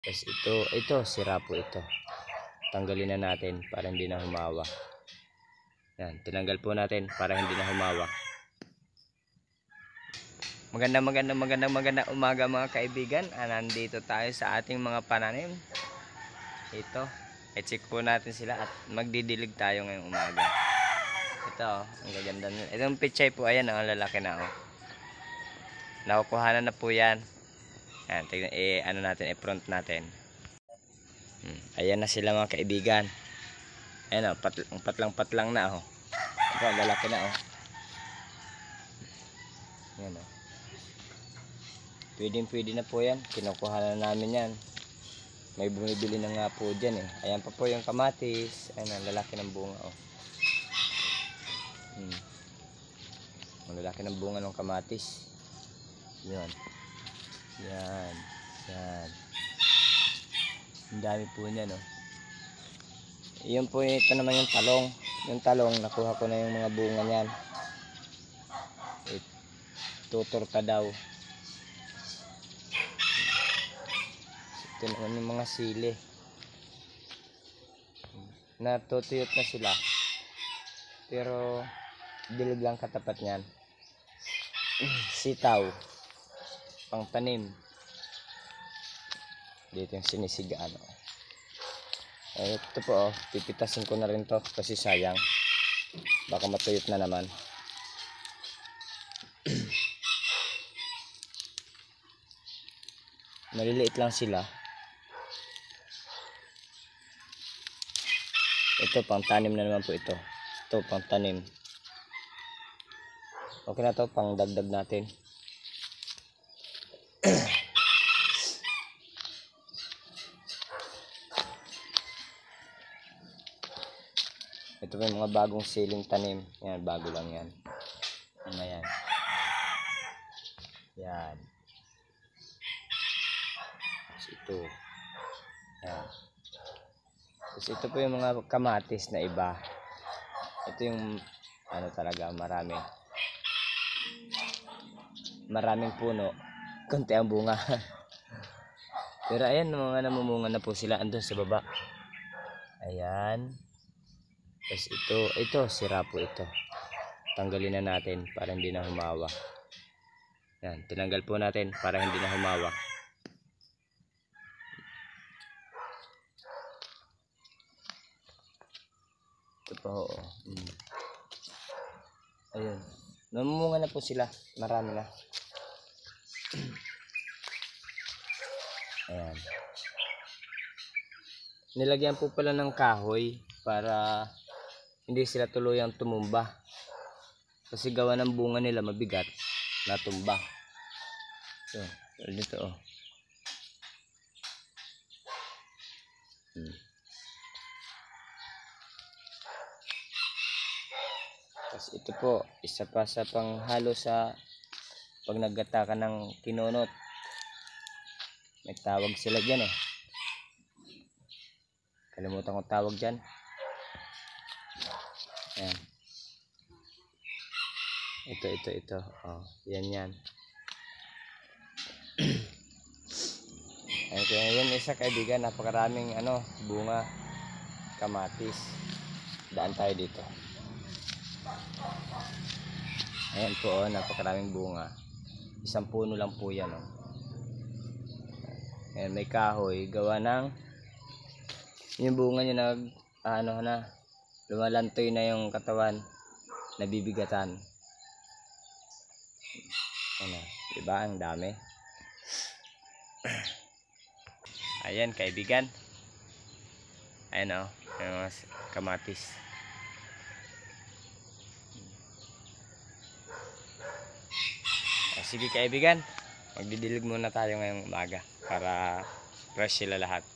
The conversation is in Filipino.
Tapos ito sira po ito. Tanggalin na natin para hindi na humawak. Yan, tinanggal po natin para hindi na humawak. Magandang umaga mga kaibigan. Nandito tayo sa ating mga pananim. Ito, i-check po natin sila at magdidilig tayo ngayong umaga. Ito, ang gaganda nila. Itong pichay po, ayan, ang lalaki na. Nakukuhanan na po yan. Yan, tignan, ano natin, i-front natin. Ayan na sila mga kaibigan. Ayan o, patlang na o. Ito, lalaki na o. Ayan o. Pwede na po yan. Kinukuha na namin yan. May bumibili na nga po dyan eh. Ayan pa po yung kamatis. Ayan ang lalaki ng bunga o. Ang lalaki ng bunga ng kamatis. Yan. Yan. Ang dami po niyan, no? Iyon po, ito naman yung talong. Yung talong, nakuha ko na yung mga bunga niyan. Tuturka daw. Ito naman yung mga sili. Natutuyot na sila. Pero, dilig lang katapat niyan. Sitaw. Pangtanim. Dito yung sinisigaan. Ito po, pipitasin ko na rin to kasi sayang. Baka matuyot na naman. Maliliit lang sila. Ito, pangtanim na naman po ito. Ito, pangtanim. Okay na to, pang dagdag natin. Ito po yung mga bagong siling tanim. Yan, bago lang yan. Ayan. Yan. Tapos ito. Yan. Tapos ito po yung mga kamatis na iba. Ito yung ano talaga, maraming puno. Konti ang bunga. Pero ayan, mga namumunga na po sila andun sa baba. Ayan. Tapos ito sira po ito. Tanggalin na natin para hindi na humawak. Yan, tinanggal po natin para hindi na humawak. Ito po, ayun. Namumunga na po sila. Marami na. Ayan. Nilagyan po pala ng kahoy para hindi sila tuluyang tumumba. Kasi gawa ng bunga nila mabigat, natumba. So, dito oh. Tapos ito po, isa pa sa panghalo sa pag naggata ka ng kinunot. May tawag sila dyan eh. Kalimutan ko tawag dyan. Ayan. Ito. Oh, yan. Ayan, isa kaibigan, napakaraming bunga kamatis. Daan tayo dito. Ayan po, napakaraming bunga. Isang puno lang po yan, oh. Ayan, may kahoy, gawa ng yung bunga niya lumalantoy na yung katawan, nabibigatan. Diba ang dami? Ayan kaibigan. Ayan yung mga kamatis. Sige kaibigan, magdidilig muna tayo ngayong umaga para fresh sila lahat.